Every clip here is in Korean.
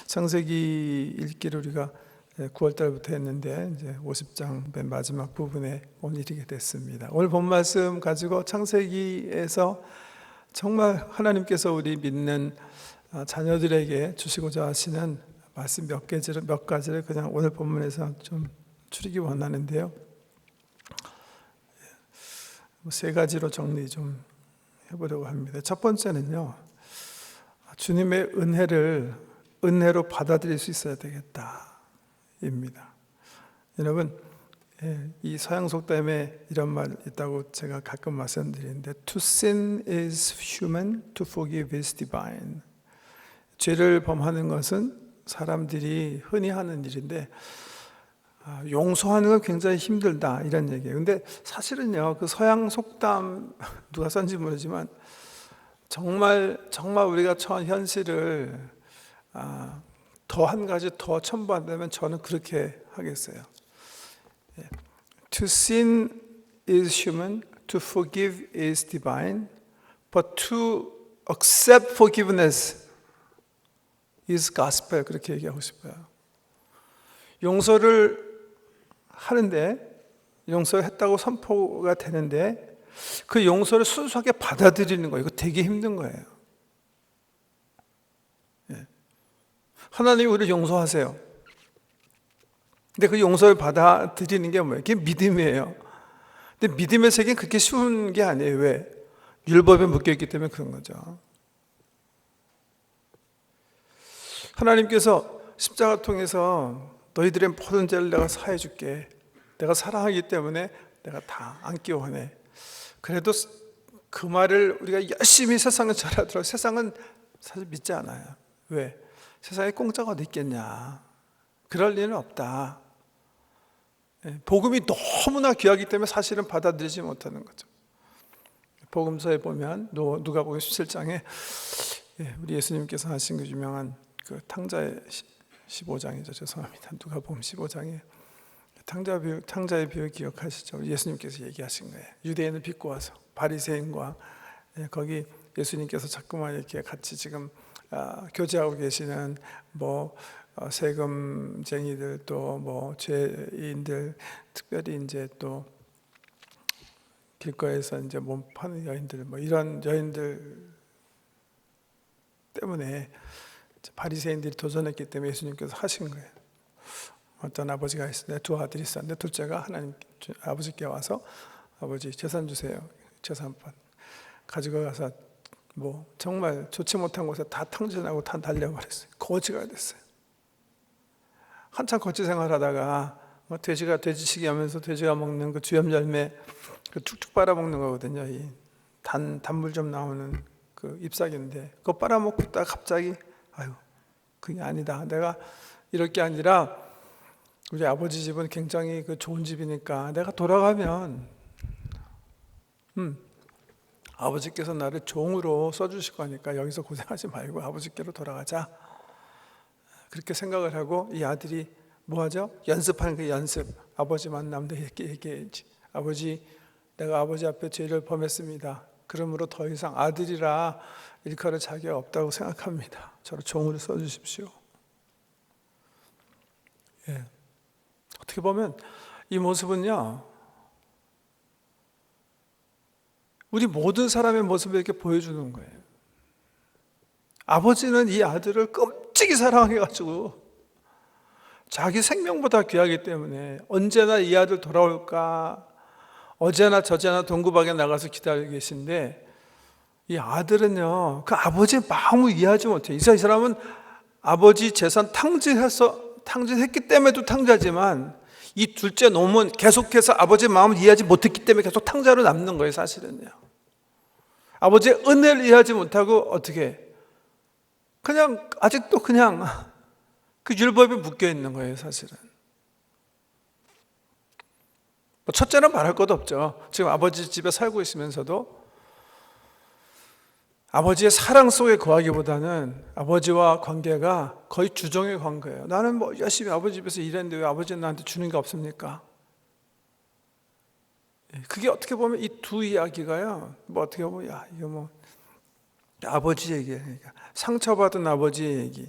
창세기 읽기를 우리가 9월 달부터 했는데 이제 50장 맨 마지막 부분에 오늘 이르게 됐습니다. 오늘 본 말씀 가지고 창세기에서 정말 하나님께서 우리 믿는 자녀들에게 주시고자 하시는 말씀 몇 가지를 그냥 오늘 본문에서 좀 추리기 원하는데요. 세 가지로 정리 좀 해보려고 합니다. 첫 번째는요, 주님의 은혜로 받아들일 수 있어야 되겠다입니다. 여러분, 이 서양 속담에 이런 말 있다고 제가 가끔 말씀드리는데, To sin is human, to forgive is divine. 죄를 범하는 것은 사람들이 흔히 하는 일인데 용서하는 건 굉장히 힘들다, 이런 얘기예요. 근데 사실은요, 그 서양 속담 누가 썼는지 모르지만 정말 우리가 처한 현실을 더 한 가지 더 첨부한다면 저는 그렇게 하겠어요. To sin is human, to forgive is divine, but to accept forgiveness is gospel. 그렇게 얘기하고 싶어요. 용서를 하는데, 용서했다고 선포가 되는데 그 용서를 순수하게 받아들이는 거예요. 이거 되게 힘든 거예요. 하나님이 우리를 용서하세요. 근데 그 용서를 받아들이는 게 뭐예요? 그게 믿음이에요. 근데 믿음의 세계는 그렇게 쉬운 게 아니에요. 왜? 율법에 묶여있기 때문에 그런 거죠. 하나님께서 십자가 통해서 너희들의 모든 죄를 내가 사해 줄게. 내가 사랑하기 때문에 내가 다 안기 원해. 그래도 그 말을 우리가 열심히 세상을 잘하더라도 세상은 사실 믿지 않아요. 왜? 세상에 공짜가 어디 있겠냐. 그럴 리는 없다. 복음이 너무나 귀하기 때문에 사실은 받아들이지 못하는 거죠. 복음서에 보면 누가복음 17장에 우리 예수님께서 하신 그 유명한 그 탕자의 15장이죠. 죄송합니다. 누가복음 15장에 탕자의 비유 기억하시죠? 예수님께서 얘기하신 거예요. 유대인을 빚고 와서 바리새인과 거기 예수님께서 자꾸만 이렇게 같이 지금 교제하고 계시는 세금쟁이들, 또 죄인들, 특별히 이제 또 길거리에서 이제 몸 파는 여인들, 이런 여인들 때문에 바리새인들이 도전했기 때문에 예수님께서 하신 거예요. 어떤 아버지가 있었는데 두 아들이 있었는데 둘째가 하나님 아버지께 와서 아버지 재산 주세요. 재산판 가지고 가서 정말 좋지 못한 곳에 다 탕진하고 다 날려버렸어요. 거지가 됐어요. 한참 거지 생활하다가 돼지가 돼지치기 하면서 돼지가 먹는 그 주염 열매 그 툭툭 빨아먹는 거거든요. 이 단물 좀 나오는 그 잎사귀인데 그거 빨아먹고 딱 갑자기 그게 아니다. 내가 이럴 게 아니라 우리 아버지 집은 굉장히 그 좋은 집이니까 내가 돌아가면 아버지께서 나를 종으로 써주실 거니까 여기서 고생하지 말고 아버지께로 돌아가자. 그렇게 생각을 하고 이 아들이 뭐하죠? 연습하는 그 연습. 아버지 만나면 이렇게 얘기해야지. 아버지, 내가 아버지 앞에 죄를 범했습니다. 그러므로 더 이상 아들이라 일컬을 자격이 없다고 생각합니다. 저를 종으로 써주십시오. 어떻게 보면 이 모습은요, 우리 모든 사람의 모습을 이렇게 보여주는 거예요. 아버지는 이 아들을 끔찍이 사랑해가지고 자기 생명보다 귀하기 때문에 언제나 이 아들 돌아올까, 어제나 저제나 동구박에 나가서 기다리고 계신데 이 아들은요, 그 아버지의 마음을 이해하지 못해요. 이 사람은 아버지 재산 탕진했기 때문에도 탕자지만 이 둘째 놈은 계속해서 아버지의 마음을 이해하지 못했기 때문에 계속 탕자로 남는 거예요. 사실은요, 아버지의 은혜를 이해하지 못하고 어떻게 그냥 아직도 그냥 그 율법에 묶여 있는 거예요. 사실은 첫째는 말할 것도 없죠. 지금 아버지 집에 살고 있으면서도 아버지의 사랑 속에 거하기보다는 아버지와 관계가 거의 주종의 관계예요. 나는 열심히 아버지 집에서 일했는데 왜 아버지는 나한테 주는 게 없습니까? 그게 어떻게 보면 이 두 이야기가요, 어떻게 보면 이거 아버지 얘기예요. 그러니까 상처받은 아버지의 얘기,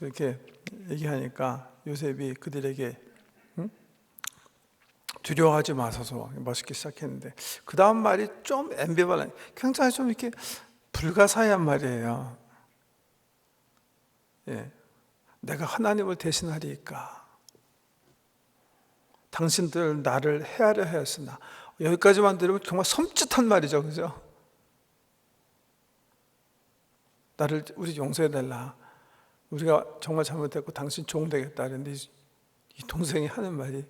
그렇게 얘기하니까 요셉이 그들에게 두려워하지 마소서 멋있게 시작했는데 그 다음 말이 좀 앰비발렌트, 굉장히 좀 이렇게 불가사의한 말이에요. 예, 내가 하나님을 대신하리이까 당신들 나를 헤아려 하였으나. 여기까지만 들으면 정말 섬찟한 말이죠, 그죠? 나를 우리 용서해달라, 우리가 정말 잘못했고 당신 종 되겠다. 그런데 이 동생이 하는 말이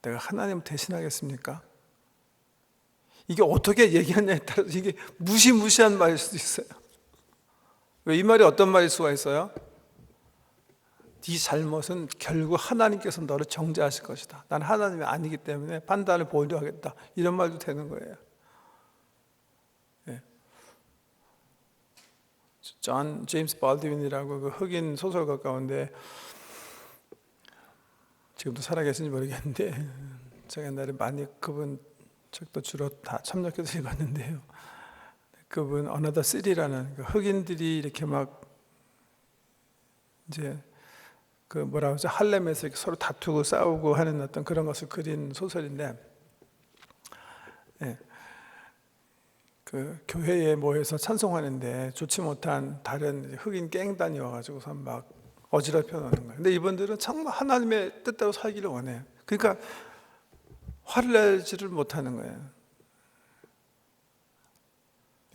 내가 하나님 대신하겠습니까? 이게 어떻게 얘기하냐에 따라서 이게 무시무시한 말일 수도 있어요. 왜 이 말이 어떤 말일 수가 있어요? 네 잘못은 결국 하나님께서 너를 정죄하실 것이다. 난 하나님이 아니기 때문에 판단을 보류하겠다. 이런 말도 되는 거예요. 네. 존 제임스 발드윈이라고 그 흑인 소설가 가운데 지금도 살아계신지 모르겠는데 제가 옛날에 많이 그분 책도 주로 다 참작해서 읽었는데요. 그분 어나더 시리라는 그 흑인들이 이렇게 막 이제 그 뭐라 그러죠, 할렘에서 이렇게 서로 다투고 싸우고 하는 어떤 그런 것을 그린 소설인데, 예, 그 교회에 모여서 찬송하는데 좋지 못한 다른 흑인 갱단이 와가지고서 막 어지럽혀 놓는 거예요. 근데 이분들은 정말 하나님의 뜻대로 살기를 원해요. 그러니까 화를 내지를 못하는 거예요.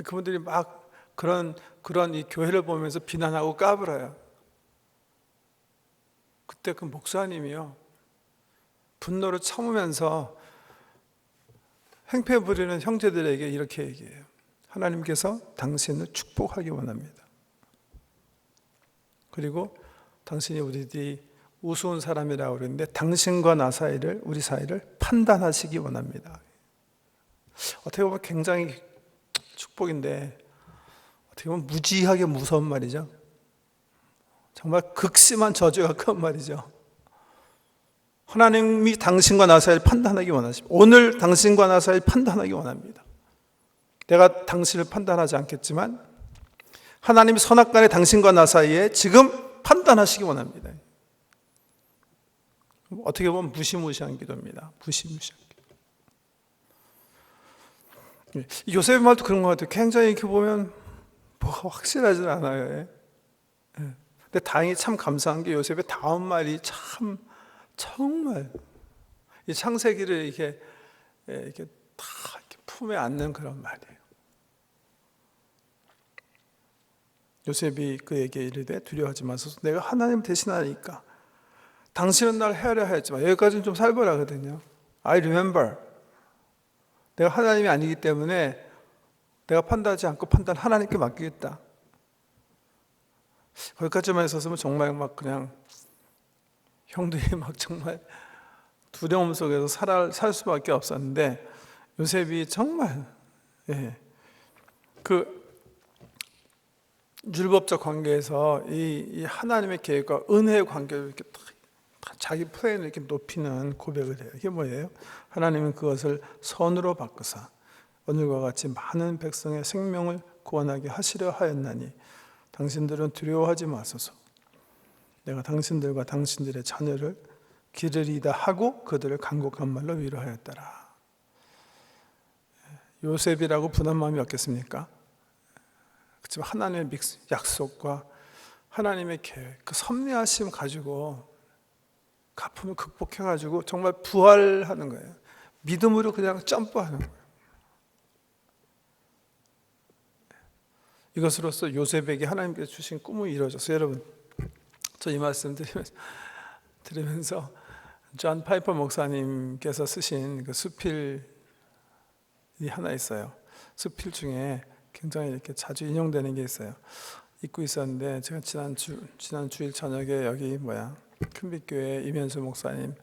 그분들이 막 그런 이 교회를 보면서 비난하고 까불어요. 그때 그 목사님이요, 분노를 참으면서 행패 부리는 형제들에게 이렇게 얘기해요. 하나님께서 당신을 축복하기 원합니다. 그리고 당신이 우리들이 우스운 사람이라고 그러는데 당신과 나 사이를, 우리 사이를 판단하시기 원합니다. 어떻게 보면 굉장히 축복인데 어떻게 보면 무지하게 무서운 말이죠. 정말 극심한 저주에 가까운 말이죠. 하나님이 당신과 나 사이를 판단하기 원하십니다. 오늘 당신과 나 사이를 판단하기 원합니다. 내가 당신을 판단하지 않겠지만 하나님이 선악간에 당신과 나 사이에 지금 판단하시기 원합니다. 어떻게 보면 무시무시한 기도입니다. 무시무시한 기도. 요셉의 말도 그런 것 같아요. 굉장히 이렇게 보면 뭐가 확실하지 않아요. 근데 다행히 참 감사한 게 요셉의 다음 말이 참 정말 이 창세기를 이렇게 다 이렇게 품에 안는 그런 말이에요. 요셉이 그에게 이르되 두려워하지 마소서, 내가 하나님 대신하니까 당신은 날 헤아려 하였지만. 여기까지는 좀 살벌하거든요. I remember, 내가 하나님이 아니기 때문에 내가 판단하지 않고 판단 하나님께 맡기겠다. 거기까지만 있었으면 정말 막 그냥 형들이 막 정말 두려움 속에서 살 수밖에 없었는데 요셉이 정말 그 율법적 관계에서 이 하나님의 계획과 은혜의 관계를 이렇게 자기 플레인을 이렇게 높이는 고백을 해요. 이게 뭐예요? 하나님은 그것을 선으로 바꾸사 오늘과 같이 많은 백성의 생명을 구원하게 하시려 하였나니 당신들은 두려워하지 마소서, 내가 당신들과 당신들의 자녀를 기르리다 하고 그들을 간곡한 말로 위로하였더라. 요셉이라고 분한 마음이 없겠습니까? 그렇지만 하나님의 약속과 하나님의 계획, 그 섭리하심 가지고 가품을 극복해가지고 정말 부활하는 거예요. 믿음으로 그냥 점프하는 거예요. 이것으로써 요셉에게 하나님께서 주신 꿈이 이루어졌어요. 여러분, 저 이 말씀 들으면서 존 파이퍼 목사님께서 쓰신 그 수필이 하나 있어요. 수필 중에 굉장히 이렇게 자주 인용되는 게 있어요. 읽고 있었는데 제가 지난 주일 저녁에 여기 큰빛교회 이면수 목사님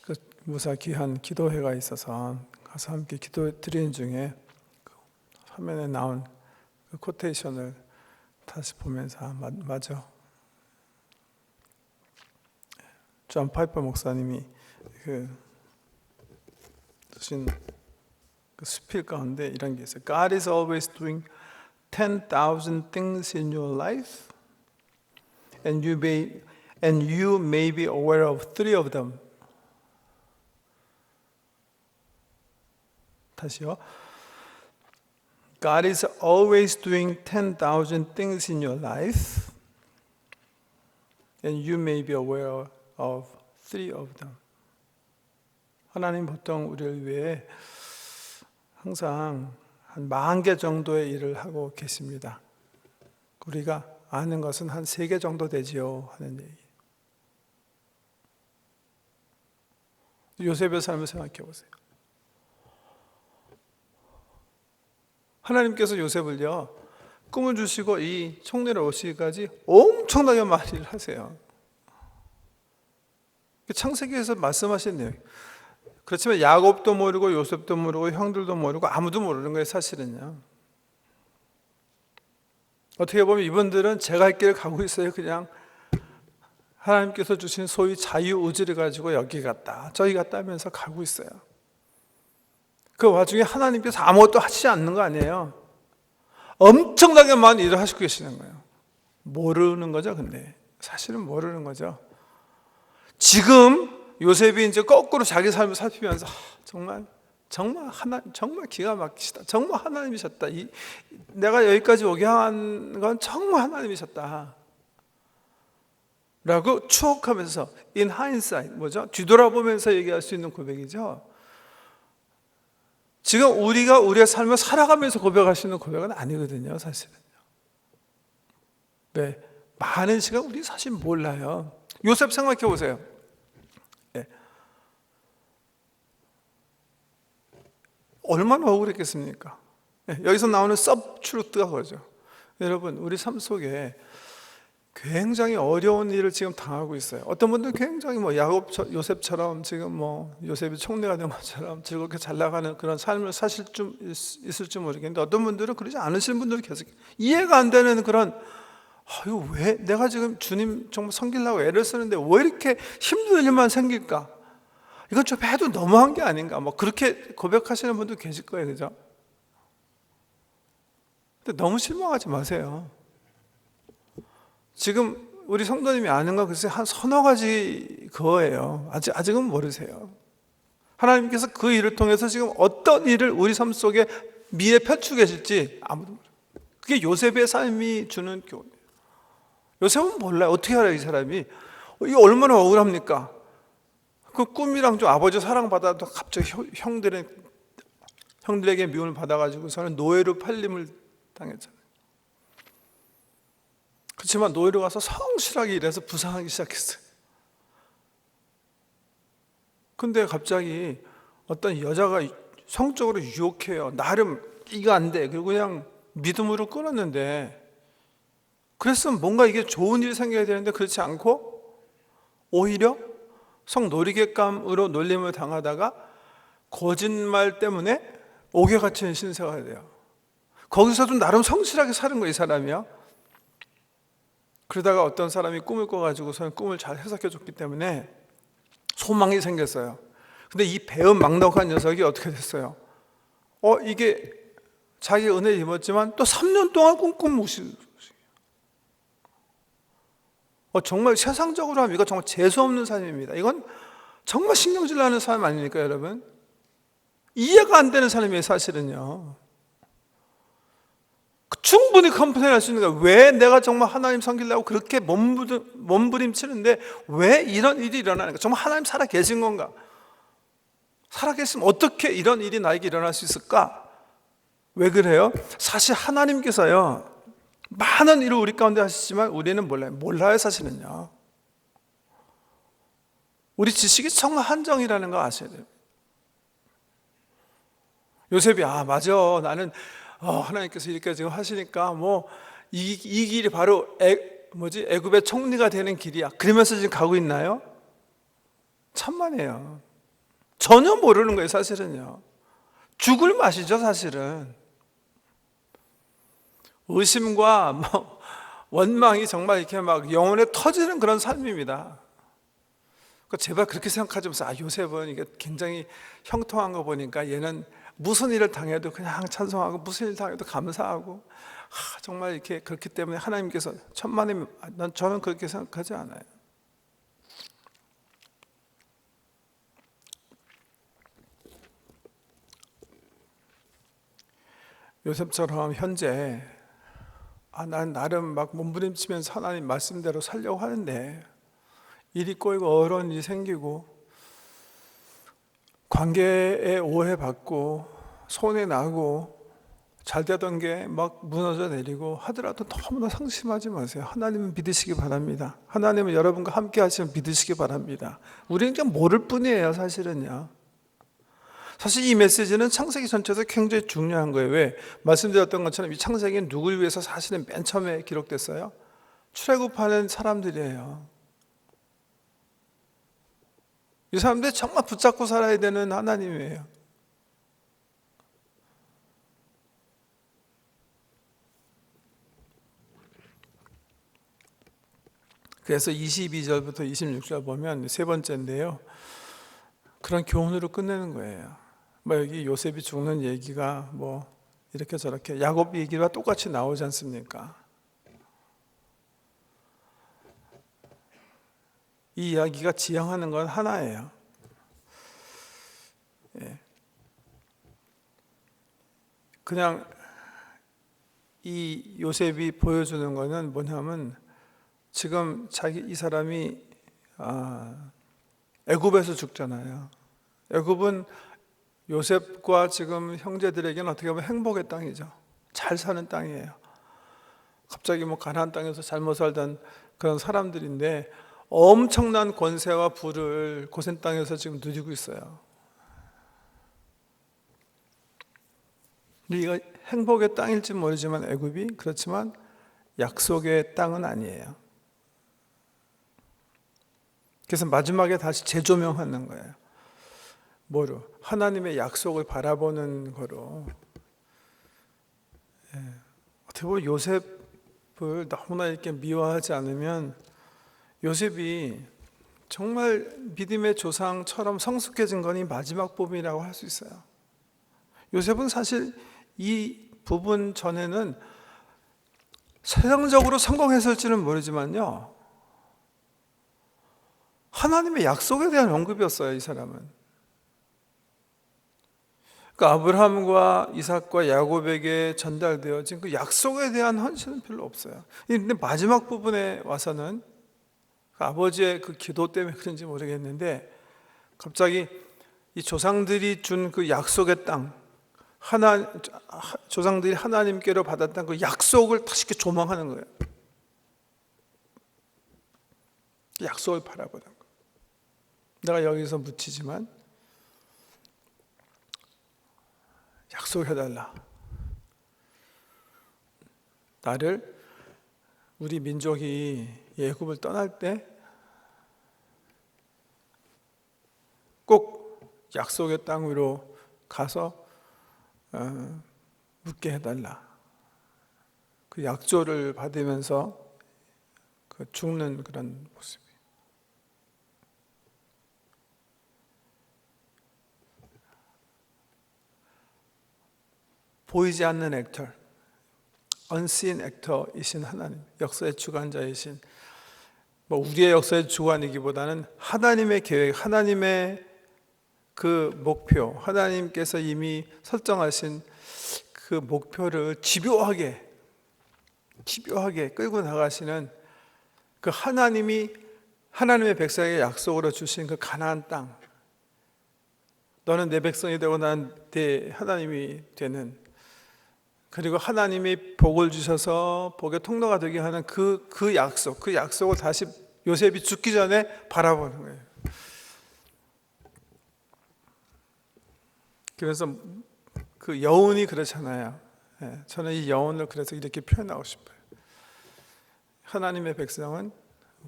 그 무사 귀한 기도회가 있어서 가서 함께 기도 드리는 중에 그 화면에 나온 그 코테이션을 다시 보면서 맞아. 존 파이퍼 목사님이 쓰신 그 수필 가운데 이런 게 있어요. God is always doing 10,000 things in your life and you may be aware of three of them. 다시요. God is always doing 10,000 things in your life, and you may be aware of three of them. 하나님 보통 우리를 위해 항상 한 10,000개 정도의 일을 하고 계십니다. 우리가 아는 것은 한 3개 정도 되지요 하는 얘기. 요셉의 삶을 생각해 보세요. 하나님께서 요셉을요, 꿈을 주시고 이 총리를 오시기까지 엄청나게 많은 일을 하세요. 창세기에서 말씀하신 내용. 그렇지만 야곱도 모르고 요셉도 모르고 형들도 모르고 아무도 모르는 거예요, 사실은요. 어떻게 보면 이분들은 제가 할 길을 가고 있어요. 그냥 하나님께서 주신 소위 자유의지를 가지고 여기 갔다 저기 갔다 하면서 가고 있어요. 그 와중에 하나님께서 아무것도 하시지 않는 거 아니에요. 엄청나게 많은 일을 하시고 계시는 거예요. 모르는 거죠. 근데 사실은 모르는 거죠. 지금 요셉이 이제 거꾸로 자기 삶을 살피면서 정말 하나님 정말 기가 막히시다. 정말 하나님이셨다. 내가 여기까지 오게 한 건 정말 하나님이셨다. 라고 추억하면서 in hindsight 뭐죠? 뒤돌아보면서 얘기할 수 있는 고백이죠. 지금 우리가 우리의 삶을 살아가면서 고백할 수 있는 고백은 아니거든요, 사실은요. 네, 많은 시간 우리 사실 몰라요. 요셉 생각해 보세요. 네. 얼마나 억울했겠습니까? 네, 여기서 나오는 서브트루트가 그거죠. 여러분, 우리 삶 속에 굉장히 어려운 일을 지금 당하고 있어요. 어떤 분들은 굉장히 요셉처럼 지금 요셉이 총리가 된 것처럼 즐겁게 잘 나가는 그런 삶을 사실 좀 있을지 모르겠는데, 어떤 분들은 그러지 않으신 분들이 계속 이해가 안 되는 그런, 이거 왜 내가 지금 주님 정말 섬기려고 애를 쓰는데 왜 이렇게 힘든 일만 생길까? 이건 좀 해도 너무한 게 아닌가? 그렇게 고백하시는 분도 계실 거예요, 그죠? 근데 너무 실망하지 마세요. 지금 우리 성도님이 아는 건 글쎄 한 서너 가지 그거예요. 아직은 모르세요. 하나님께서 그 일을 통해서 지금 어떤 일을 우리 삶 속에 미래 펼치고 계실지 아무도 모르요. 그게 요셉의 삶이 주는 교훈이에요. 요셉은 몰라요. 어떻게 알아요, 이 사람이? 이게 얼마나 억울합니까? 그 꿈이랑 좀 아버지 사랑받아도 갑자기 형들에게 미움을 받아가지고서는 노예로 팔림을 당했잖아요. 그렇지만 노예로 가서 성실하게 일해서 부상하기 시작했어요. 근데 갑자기 어떤 여자가 성적으로 유혹해요. 나름 이거 안 돼. 그리고 그냥 믿음으로 끊었는데, 그랬으면 뭔가 이게 좋은 일이 생겨야 되는데 그렇지 않고 오히려 성놀이객감으로 놀림을 당하다가 거짓말 때문에 옥에 갇힌 신세가 돼요. 거기서도 나름 성실하게 사는 거예요, 이 사람이요. 그러다가 어떤 사람이 꿈을 꿔가지고서는 꿈을 잘 해석해 줬기 때문에 소망이 생겼어요. 근데 이 배은 막락한 녀석이 어떻게 됐어요? 이게 자기 은혜를 입었지만 또 3년 동안 꿈꾼 모습이에요. 정말 세상적으로 하면 이거 정말 재수없는 삶입니다. 이건 정말 신경질 나는 삶 아닙니까, 여러분? 이해가 안 되는 삶이에요, 사실은요. 충분히 컴플레인할 수 있는 거예요. 왜 내가 정말 하나님 섬기려고 그렇게 몸부림치는데 왜 이런 일이 일어나는가? 정말 하나님 살아 계신 건가? 살아 계시면 어떻게 이런 일이 나에게 일어날 수 있을까? 왜 그래요? 사실 하나님께서요, 많은 일을 우리 가운데 하시지만 우리는 몰라요, 사실은요. 우리 지식이 정말 한정이라는 거 아셔야 돼요. 요셉이 맞아, 나는 하나님께서 이렇게 지금 하시니까 이 길이 바로 애굽의 총리가 되는 길이야. 그러면서 지금 가고 있나요? 천만에요. 전혀 모르는 거예요, 사실은요. 죽을 맛이죠, 사실은. 의심과 원망이 정말 이렇게 막 영혼에 터지는 그런 삶입니다. 제발 그렇게 생각하지 마세요. 요셉은 이게 굉장히 형통한 거 보니까 얘는 무슨 일을 당해도 그냥 찬송하고 무슨 일 당해도 감사하고 정말 이렇게 그렇기 때문에 하나님께서 천만의, 저는 그렇게 생각하지 않아요. 요셉처럼 현재 난 나름 막 몸부림치면서 하나님 말씀대로 살려고 하는데 일이 꼬이고 어려운 일이 생기고 관계에 오해받고 손해나고 잘 되던 게 막 무너져 내리고 하더라도 너무나 상심하지 마세요. 하나님은 믿으시기 바랍니다. 하나님은 여러분과 함께 하시면 믿으시기 바랍니다. 우리는 그냥 모를 뿐이에요, 사실은요. 사실 이 메시지는 창세기 전체에서 굉장히 중요한 거예요. 왜? 말씀드렸던 것처럼 이 창세기는 누굴 위해서 사실은 맨 처음에 기록됐어요? 출애굽하는 사람들이에요. 이 사람들이 정말 붙잡고 살아야 되는 하나님이에요. 그래서 22절부터 26절 보면 세 번째인데요, 그런 교훈으로 끝내는 거예요. 여기 요셉이 죽는 얘기가 이렇게 저렇게 야곱 얘기와 똑같이 나오지 않습니까? 이 이야기가 지향하는 건 하나예요. 그냥 이 요셉이 보여주는 거는 뭐냐면, 지금 이 사람이 애굽에서 죽잖아요. 애굽은 요셉과 지금 형제들에게는 어떻게 보면 행복의 땅이죠. 잘 사는 땅이에요. 갑자기 가나안 땅에서 잘못 살던 그런 사람들인데 엄청난 권세와 부를 고센 땅에서 지금 누리고 있어요. 이거 행복의 땅일지 모르지만 애굽이, 그렇지만 약속의 땅은 아니에요. 그래서 마지막에 다시 재조명하는 거예요. 뭐로? 하나님의 약속을 바라보는 거로. 어떻게 보면 요셉을 너무나 이렇게 미워하지 않으면 요셉이 정말 믿음의 조상처럼 성숙해진 건 이 마지막 부분이라고 할 수 있어요. 요셉은 사실 이 부분 전에는 세상적으로 성공했을지는 모르지만요, 하나님의 약속에 대한 언급이었어요, 이 사람은. 아브라함과 이삭과 야곱에게 전달되어진 그 약속에 대한 헌신은 별로 없어요. 근데 마지막 부분에 와서는 아버지의 그 기도 때문에 그런지 모르겠는데 갑자기 이 조상들이 준 그 약속의 땅, 조상들이 하나님께로 받았던 그 약속을 다시 이렇게 조망하는 거예요. 약속을 바라보는 거예요. 내가 여기서 묻히지만 약속해달라. 나를, 우리 민족이 애굽을 떠날 때 꼭 약속의 땅으로 가서 묻게 해달라. 그 약조를 받으면서 그 죽는 그런 모습이. 보이지 않는 액터, unseen actor이신 하나님, 역사의 주관자이신, 우리의 역사의 주관이기보다는 하나님의 계획, 하나님의 그 목표, 하나님께서 이미 설정하신 그 목표를 집요하게 끌고 나가시는 그 하나님의 백성에게 약속으로 주신 그 가나안 땅, 너는 내 백성이 되고 난 내 하나님이 되는, 그리고 하나님이 복을 주셔서 복의 통로가 되게 하는 그 약속을 다시 요셉이 죽기 전에 바라보는 거예요. 그래서 그 여운이 그렇잖아요. 저는 이 여운을 그래서 이렇게 표현하고 싶어요. 하나님의 백성은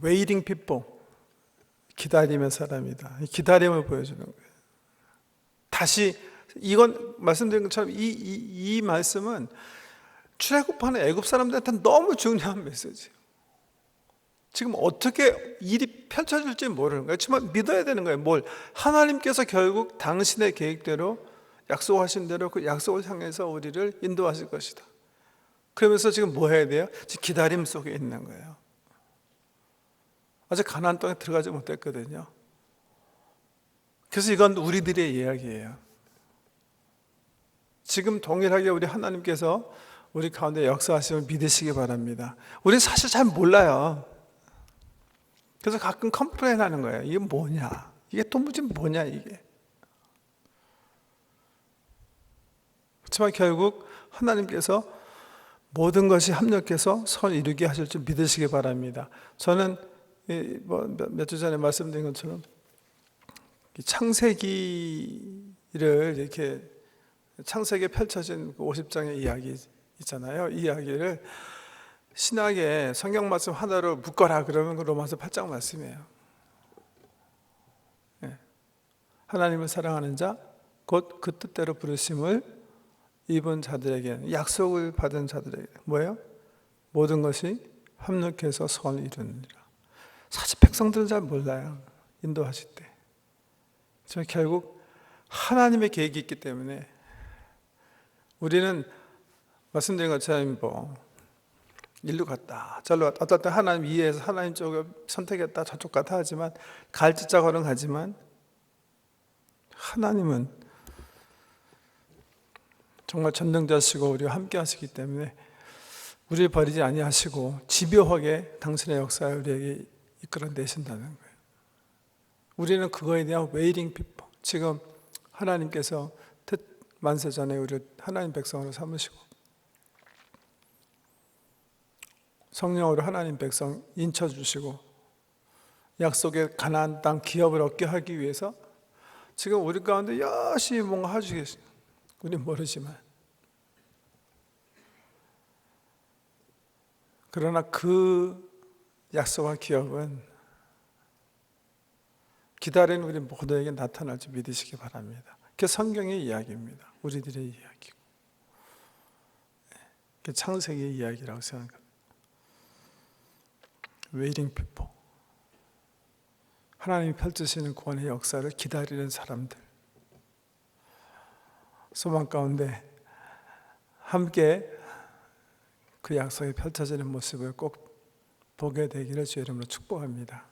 waiting people, 기다림의 사람이다. 기다림을 보여주는 거예요. 다시, 이건 말씀드린 것처럼 이 말씀은 출애굽하는 애굽 사람들한테 너무 중요한 메시지예요. 지금 어떻게 일이 펼쳐질지 모르는 거예요. 정말 믿어야 되는 거예요. 하나님께서 결국 당신의 계획대로, 약속하신 대로 그 약속을 향해서 우리를 인도하실 것이다. 그러면서 지금 뭐 해야 돼요? 지금 기다림 속에 있는 거예요. 아직 가나안 땅에 들어가지 못했거든요. 그래서 이건 우리들의 이야기예요. 지금 동일하게 우리 하나님께서 우리 가운데 역사하심을 믿으시기 바랍니다. 우리는 사실 잘 몰라요. 그래서 가끔 컴플레인 하는 거예요. 이게 뭐냐? 이게 도무지 뭐냐 이게. 그렇지만 결국 하나님께서 모든 것이 합력해서 선 이루게 하실 줄 믿으시기 바랍니다. 저는 몇 주 전에 말씀드린 것처럼 창세기를 이렇게 창세기에 펼쳐진 50장의 이야기 있잖아요. 이 이야기를 신학의 성경 말씀 하나로 묶어라 그러면 그 로마서 8장 말씀이에요. 하나님을 사랑하는 자 곧 그 뜻대로 부르심을 입은 자들에게, 약속을 받은 자들에게 뭐예요? 모든 것이 합력해서 선을 이루느니라. 사실 백성들은 잘 몰라요. 인도하실 때. 저 결국 하나님의 계획이 있기 때문에 우리는 말씀드린 것처럼 일로 갔다 저로 갔다 어떨 때 하나님 이해해서 하나님 쪽을 선택했다 저쪽 갔다 하지만 갈짓자 걸어가지만 하나님은 정말 전능자시고 우리와 함께 하시기 때문에 우리를 버리지 아니하시고 집요하게 당신의 역사를 우리에게 이끌어내신다는 거예요. 우리는 그거에 대한 웨이팅 피퍼. 지금 하나님께서 만세 전에 우리를 하나님 백성으로 삼으시고 성령으로 하나님 백성 인쳐주시고 약속의 가나안 땅 기업을 얻게 하기 위해서 지금 우리 가운데 열심히 뭔가 하시고 계세요. 우리는 모르지만 그러나 그 약속과 기업은 기다리는 우리 모두에게 나타날 줄 믿으시기 바랍니다. 그게 성경의 이야기입니다. 우리들의 이야기고 그게 창세기의 이야기라고 생각합니다. 웨이팅 피플, 하나님이 펼치시는 구원의 역사를 기다리는 사람들, 소망 가운데 함께 그 약속이 펼쳐지는 모습을 꼭 보게 되기를 주의 이름으로 축복합니다.